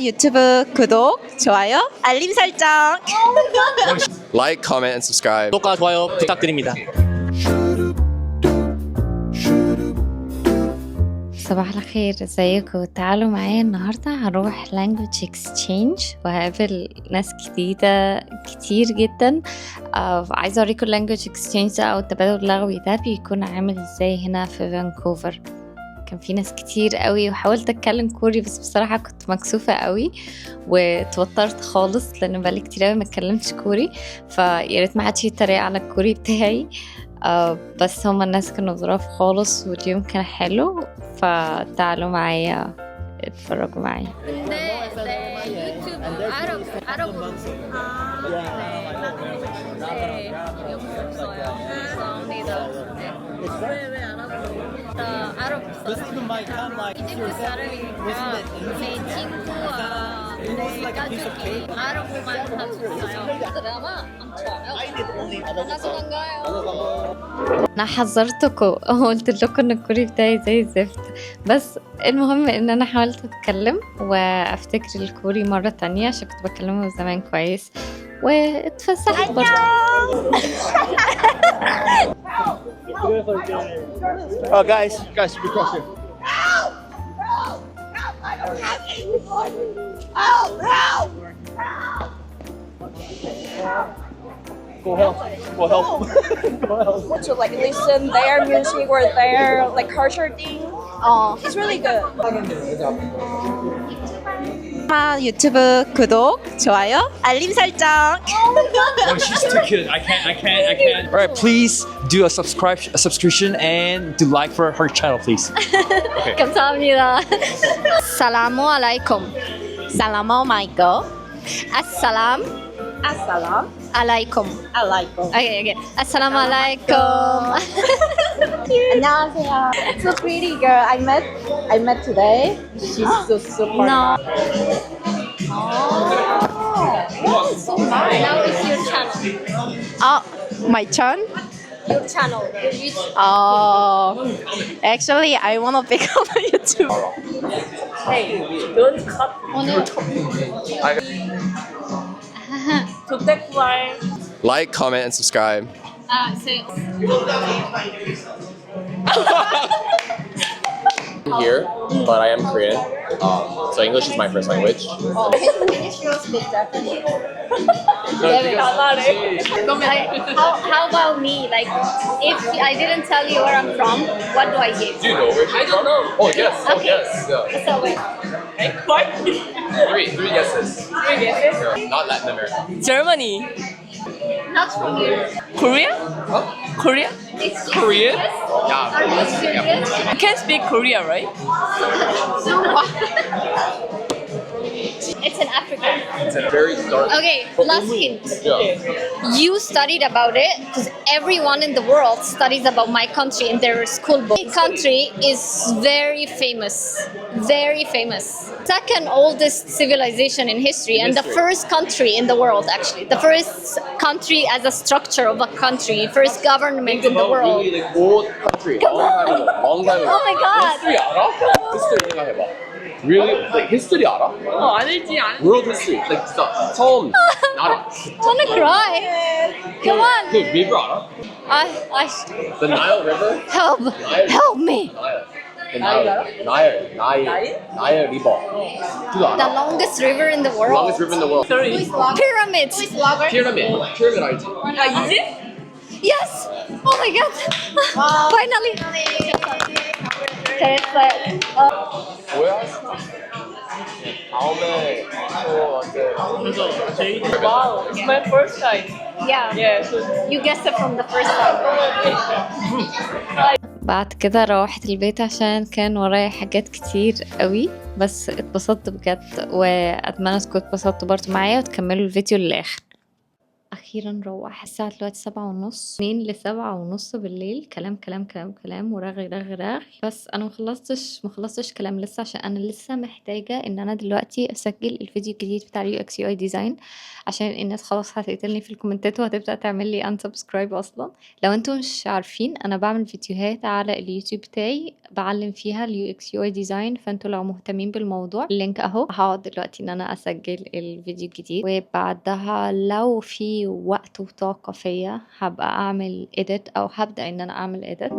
유튜브 구독, 좋아요, 알림 설정. Like, comment, and subscribe. 구독과 좋아요 부탁드립니다. صباح الخير، ازيكم؟ تعالوا معايا النهاردة هنروح language exchange وهقابل ناس جديدة كتير جدا. عايزة اوريكم language exchange ده او التبادل اللغوي ده بيكون عامل ازاي هنا في فانكوفر. كان في ناس كتير قوي وحاولت اتكلم كوري بس بصراحة كنت مكسوفة قوي وتوترت خالص لان بقالي كتير قوي ما اتكلمتش كوري، فياريت ما حدش يتريق على الكوري بتاعي. بس هما الناس كانوا ظراف خالص واليوم كان حلو، فتعالوا معايا اتفرجوا معايا. انا حذرتكم قلت لكم ان الكوري بتاعي زي الزفت، بس المهم ان انا حاولت اتكلم وافتكر الكوري مرة تانية عشان كنت بكلمه زمان كويس واتفسحت برضه. Oh guys, be cautious. Go help. Go help. To like listen their music or their like culture thing. It's really good. 유튜브 구독, 좋아요, 알림 설정. Oh, she's too cute. I can't. All right, please do a subscription and do like for her channel, please. 감사합니다. 살라무 알라이쿰. 살라무 알라이쿰. assalam Assalam alaikum. alaikum. Okay. Assalamu alaikum. 안녕하세요. So pretty girl. I met today. She's so super. No. Oh, so nice. Now it's your channel. Oh, my turn. Your channel. Oh, actually, I wanna become a YouTuber. Hey, don't cut. Like, comment, and subscribe. Say. I'm here, but I am Korean. So English is my first language. How about me? Like, if I didn't tell you where I'm from, what do I give? Do you know where she's from? Oh yes. Oh Okay. yes. Yeah. So wait. Three guesses. Yeah. Not Latin America. Germany, Not from here. Korea, Huh? Korea. It's Korean? Yeah. Are you serious? You can speak Korean, right? It's in Africa. It's a very dark. Okay, last hint. Yeah. You studied about it because everyone in the world studies about my country in their school book. My country is very famous. Very famous. Second oldest civilization in history and the first country in the world actually. The first country as a structure of a country. First government in the world. Really like old country. Long time ago. Oh my god. History 알아? History 생각해봐. Really? Like history 알아? 알지. World history. Like 진짜 처음 나라. I wanna cry. Come on. 그 river 알아? The Nile River? Help me. Nile River. 그거 The 알아? longest river in the world. Longest river in the world. Pyramids. Pyramid 알지? Yes. Oh my god. Finally. 뭐야? 다음에 또 언제? Wow, it's my first time. Yeah. Yeah. So You guessed it from the first time. بعد كده روحت البيت عشان كان ورايا حاجات كتير قوي، بس اتبسطت بجد واتمنى تكونوا اتبسطتوا برضو معايا وتكملوا الفيديو للاخر. اخيرا روح. الساعه دلوقتي 7:30، 2 ل7:30 بالليل. كلام كلام كلام كلام ورغي رغي رغي. بس انا ما خلصتش كلام لسه، عشان انا لسه محتاجه ان انا دلوقتي اسجل الفيديو الجديد بتاع اليو اكس يو اي ديزاين، عشان الناس خلاص هتقتلني في الكومنتات وهتبدا تعمل لي unsubscribe اصلا. لو انتم مش عارفين، انا بعمل فيديوهات على اليوتيوب بتاعي بعلم فيها اليو اكس يو اي ديزاين، فانتوا لو مهتمين بالموضوع اللينك اهو. هقعد دلوقتي ان انا اسجل الفيديو الجديد، وبعدها لو في وقت وطاقة فيا هبقى اعمل edit، او هبدأ ان انا اعمل edit.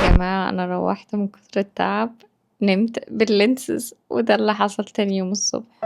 يا جماعة انا روحت من كتر التعب، نمت باللينسز، وده اللي حصل تاني يوم الصبح.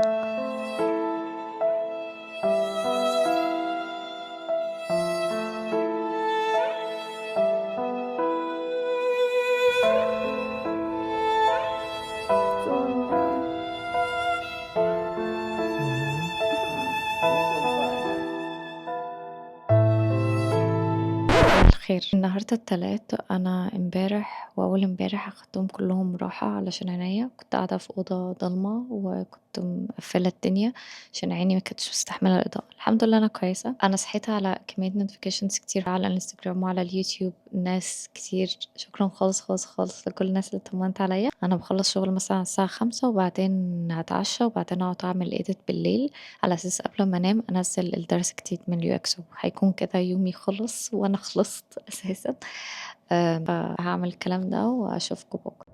خير، النهاردة التلات. أنا امبارح وأول امبارح أخدتهم كلهم راحة علشان عينيا كنت قاعدة في أوضة ضلمة، وكنت مقفلة الدنيا عشان عيني ما كانتش مستحملة الإضاءة. الحمد لله أنا كويسة. أنا صحيت على كمية نوتيفيكيشنز كتير على الانستجرام وعلى اليوتيوب، ناس كتير. شكرا خالص خالص خالص لكل الناس اللي طمنت عليا. أنا بخلص شغل مثلا الساعة 5، وبعدين هتعشى، وبعدين أقعد أعمل إيديت بالليل على أساس قبل ما أنام أنزل الدرس جديد من اليو اكس. هيكون كده يومي خلص وأنا خلصت أساسا. هعمل الكلام ده وأشوفكم بكرة.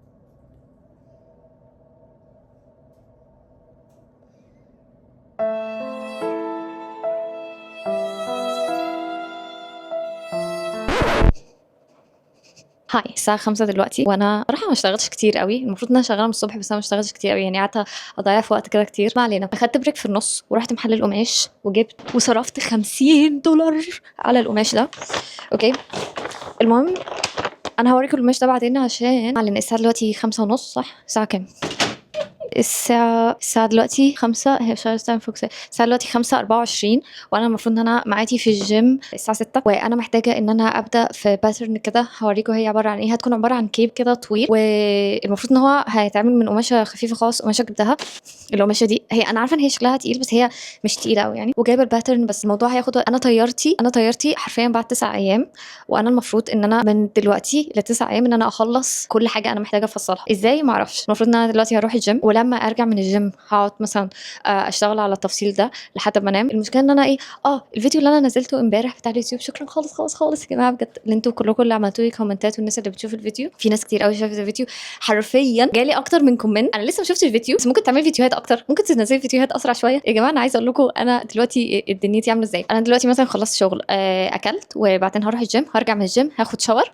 هاي، الساعة 5 دلوقتي، وانا صراحة ما اشتغلتش كتير قوي. المفروض ان انا شغالة من الصبح، بس انا ما اشتغلتش كتير قوي، يعني قعدت اضيع في وقت كده كتير. ما علينا. اخدت بريك في النص ورحت محل القماش وجبت وصرفت $50 على القماش ده. اوكي، المهم انا هوريكم القماش ده بعدين، عشان على الساعة دلوقتي 5:30. صح؟ الساعة كام؟ الساعة دلوقتي 5. هي مش عارفة فوكس. الساعة دلوقتي 5:24، وانا المفروض ان انا ميعادي في الجيم الساعة 6، وانا محتاجة ان انا ابدأ في باترن كده. هوريكم هي عبارة عن ايه. هتكون عبارة عن كيب كده طويل، والمفروض ان هو هيتعمل من قماشة خفيفة خالص. قماشة جبتها، القماشة دي هي انا عارفة ان هي شكلها تقيل، بس هي مش تقيلة قوي يعني. وجايبة الباترن، بس الموضوع هياخد وقت. انا طيارتي حرفيا بعد 9 ايام، وانا المفروض ان انا من دلوقتي ل9 ايام ان انا اخلص كل حاجة انا محتاجة افصلها. ازاي؟ معرفش. المفروض ان انا دلوقتي هروح الجيم، ولما ارجع من الجيم هقعد مثلا اشتغل على التفصيل ده لحد ما انام. المشكله ان انا ايه، الفيديو اللي انا نزلته امبارح بتاع اليوتيوب، شكرا خالص خالص خالص يا جماعه بجد، اللي انتوا كلكم اللي عملتوا لي كومنتات، والناس اللي بتشوف الفيديو. في ناس كتير قوي شافت الفيديو، حرفيا جالي اكتر من كومنت. انا لسه ما شفتش الفيديو، بس ممكن تعملي فيديوهات اكتر، ممكن تنزلي فيديوهات اسرع شويه. يا جماعه انا عايزه اقول لكم انا دلوقتي دنيتي عامله ازاي. انا دلوقتي مثلا خلصت شغل، اكلت، وبعدين هروح الجيم، هرجع من الجيم هاخد شاور،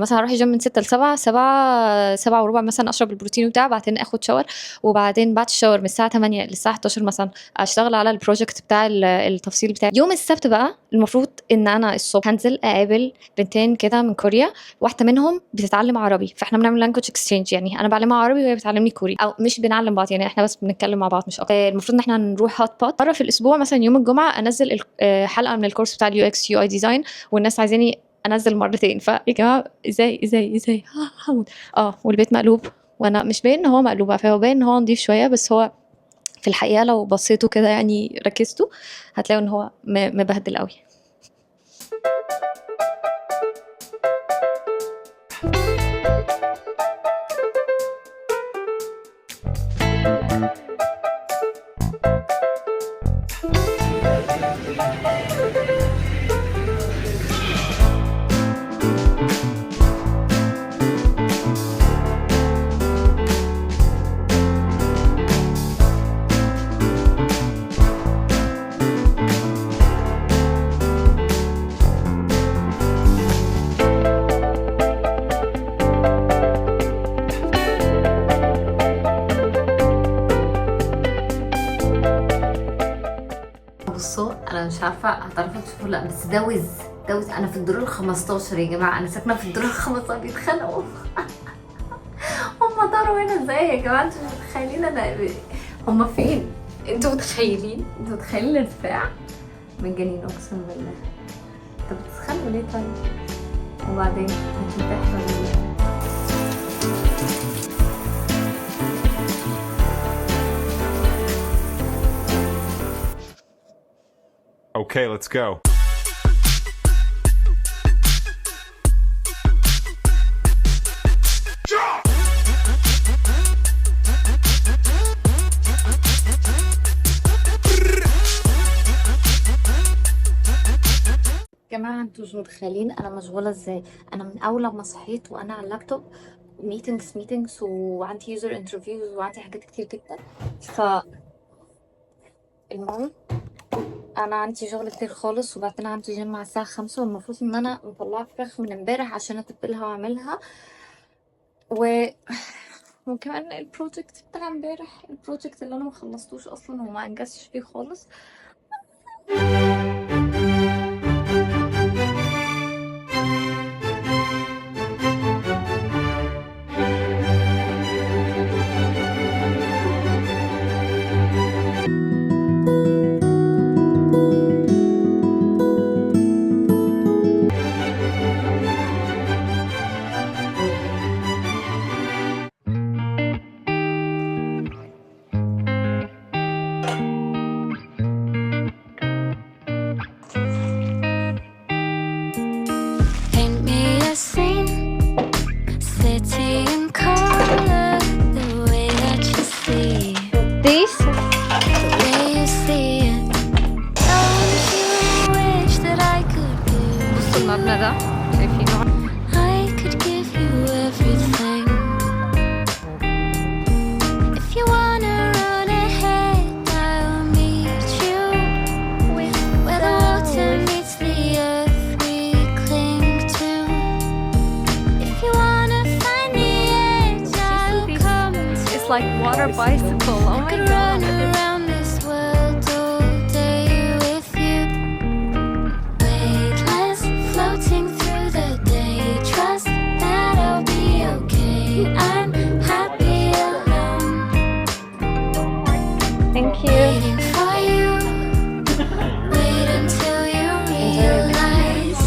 مثلا هروح الجيم من 6 ل7، 7 وربع مثلا اشرب البروتين بتاعي، بعدين اخد شاور، وبعدين بعد الشاور من الساعه 8 للساعه 11 مثلا اشتغل على البروجكت بتاع التفصيل بتاعي. يوم السبت بقى المفروض ان انا الصبح هنزل اقابل بنتين كده من كوريا، واحده منهم بتتعلم عربي، فاحنا بنعمل لانجوج اكسشينج، يعني انا بعلمها عربي وهي بتعلمني كوري، او مش بنعلم بعض يعني، احنا بس بنتكلم مع بعض مش اكتر. المفروض ان احنا نروح هوت بوت مره في الاسبوع، مثلا يوم الجمعه انزل حلقه من الكورس بتاع اليو اكس يو اي ديزاين، والناس عايزاني انزل مرتين. فيا جماعه ازاي هموت. والبيت مقلوب، وانا مش باين ان هو مقلوب، فهو باين ان هو نضيف شويه، بس هو في الحقيقه لو بصيتوا كده يعني ركزتوا هتلاقوا ان هو مبهدل قوي. بصوا انا مش عارفه هتعرفوا تشوفوا لا، بس ده وز انا في الدور ال15 يا جماعه، انا ساكنه في الدور ال15. بيتخانقوا هم طاروا هنا ازاي يا جماعه؟ انتوا مش متخيلين انا هم فين. انتوا متخيلين الارتفاع؟ مجانين اقسم بالله. طب بتتخانقوا ليه طيب؟ وبعدين هتحصل ايه؟ Okay, let's go. جماعة انتوا مش متخيلين انا مشغولة ازاي. انا من اول لما صحيت وانا على اللابتوب ميتينجز وعندي يوزر انترفيوز وعندي حاجات كتير جدا. المهم انا عندي شغل كتير خالص، وبعدين عندي جيم على الساعة 5، والمفروض ان انا مطلعة فراخ من امبارح عشان اتبلها واعملها وكمان البروجكت بتاع امبارح، البروجكت اللي انا مخلصتوش اصلا وما انجزتش فيه خالص. المبنى ده شايفينه. I could give you everything. If you wanna run ahead, I'll meet you where the water meets the earth we cling to. If you wanna find the edge, I'll come. It's like water bicycle. Oh my god. Thank you. Waiting for you. Wait until you realize.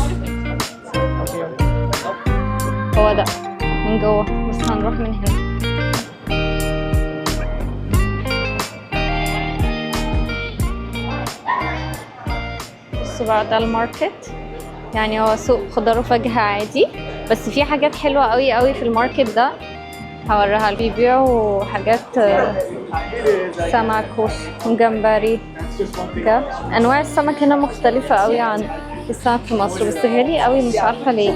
هو ده من جوه، بس هنروح من هنا. بصوا بقى ده الماركت، يعني هو سوق خضار وفاكهة عادي، بس في حاجات حلوة قوي قوي في الماركت ده هوريها. بيبيعوا حاجات سمك وجمبري كده. انواع السمك هنا مختلفة قوي عن السمك في مصر، بس غالي قوي مش عارفة ليه.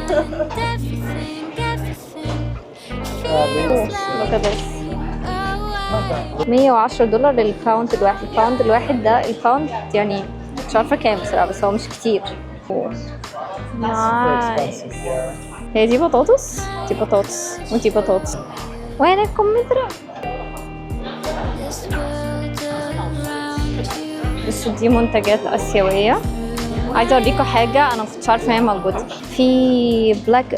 $110 للباوند الواحد. الباوند الواحد ده الباوند يعني مش عارفة كام بصراحة، بس هو مش كتير. نايس. هي دي بطاطس، دي بطاطس ودي بطاطس. وين الكمثرى؟ بس دي منتجات آسيوية. عايزة اوريكم حاجة انا مكنتش عارفة هي موجودة. في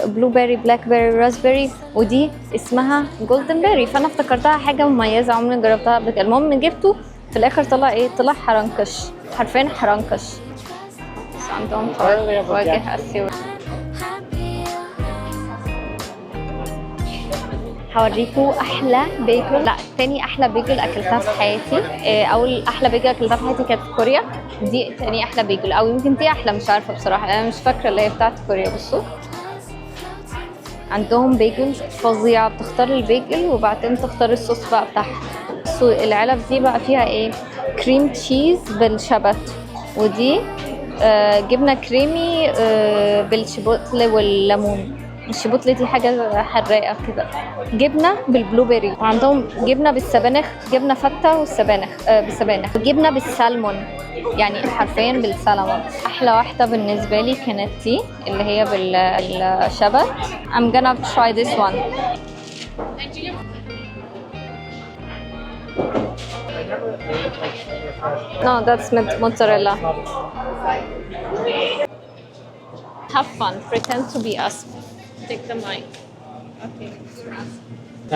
بلو بيري، بلاك بيري، راسبيري، ودي اسمها جولدن بيري، فانا افتكرتها حاجة مميزة عمري جربتها قبل كده. المهم جبته في الاخر طلع ايه؟ طلع حرنكش، حرفيا حرنكش. بس عندهم فواكه آسيوية. هوريكم احلى بيجل، لا تاني احلى بيجل اكلتها في حياتي. اول احلى بيجل اكلتها في حياتي كانت في كوريا، دي تاني احلى بيجل، او يمكن دي احلى، مش عارفه بصراحه، انا مش فاكره اللي هي بتاعت كوريا. بصوا عندهم بيجلز فظيعه، بتختار البيجل وبعدين تختار الصوص بقى بتاعها. بصوا العلب دي بقى فيها ايه؟ كريم تشيز بالشبت، ودي جبنه كريمي بالشيبوتل والليمون. الشيبوتلي دي حاجة حراقة كده. جبنة بالبلو بيري، وعندهم جبنة بالسبانخ، جبنة فتة والسبانخ بالسبانخ، وجبنة بالسالمون، يعني حرفيا بالسلمون. أحلى واحدة بالنسبة لي كانت دي اللي هي بالشبت. I'm gonna try this one. No, that's mozzarella. Have fun. Pretend to be us. Take the mic. Okay.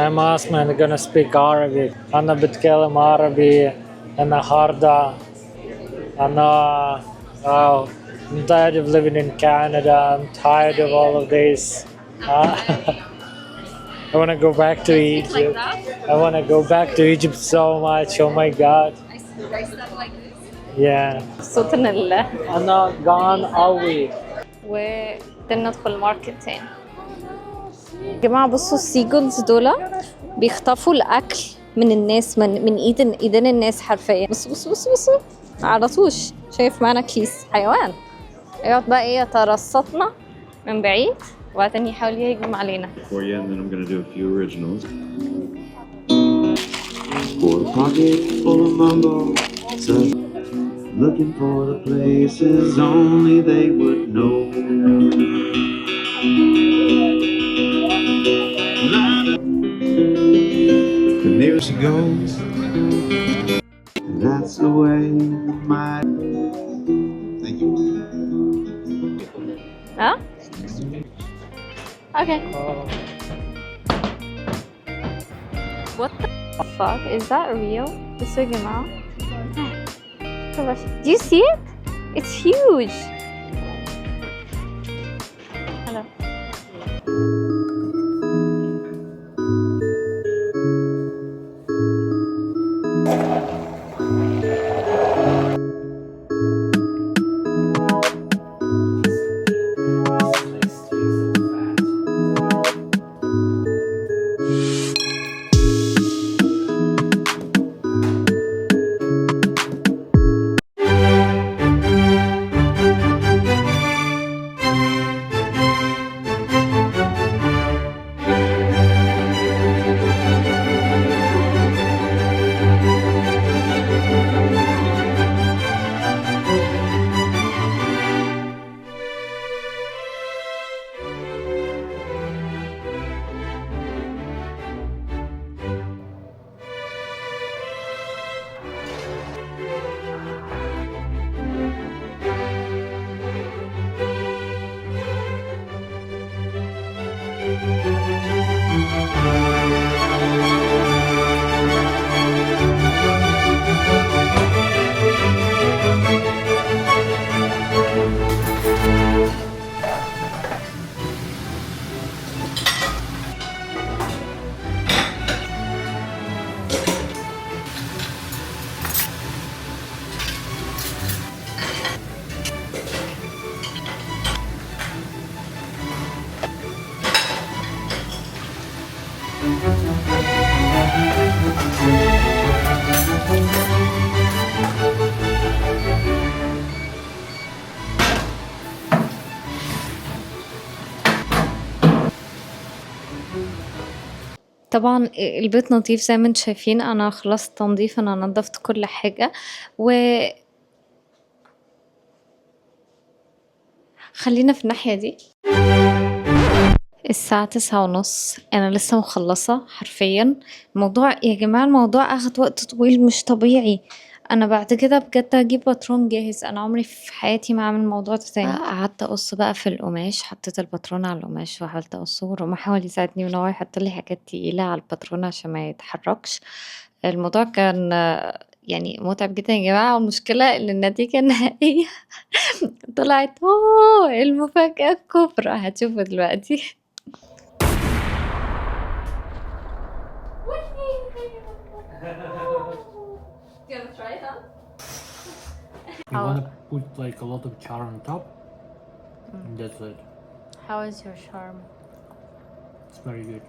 I'm Asma and I'm gonna speak Arabic. أنا بتكلم عربي النهاردة. أنا I'm tired of living in Canada. I'm tired of all of this. I want to go back to Egypt. I want to go back to Egypt so much. Oh my God. Yeah. صوتنا لله. I'm not gone all week. وندخل الماركت تاني. يا جماعة بصوا السيجولز دول بيخطفوا الأكل من الناس من ايدين الناس حرفيا. بصوا معرضوش. شايف معنا كيس حيوان يقعد بقى ايه يترصطنا من بعيد وبعدين يحاول يهجم علينا. For you, and then I'm gonna do a few originals. For a pocket full of mumbo, looking for the places only they would know. And there she goes. That's the way my. Thank you. Huh? Okay. What the fuck? Is that real? بصوا يا جماعة. Do you see it? It's huge. Hello. طبعا البيت نظيف زي ما انتم شايفين. انا خلصت تنظيف، انا نظفت كل حاجة. و خلينا في الناحية دي. الساعة 9:30 انا لسه مخلصة حرفيا. الموضوع يا جماعة الموضوع اخد وقت طويل مش طبيعي. انا بعد كده بجد هجيب باترون جاهز. انا عمري في حياتي ما اعمل الموضوع ده تاني. قعدت اقص بقى في القماش، حطيت الباترون على القماش وحاولت اقصه، ورما حاول يساعدني ان هو يحط لي حاجات تقيلة على الباترون عشان ما يتحركش. الموضوع كان يعني متعب جدا يا جماعة. والمشكلة ان النتيجة النهائية طلعت المفاجأة الكبرى هتشوفوا دلوقتي. You wanna try it on? You want to put like a lot of char on top, and that's it. How is your charm? It's very good.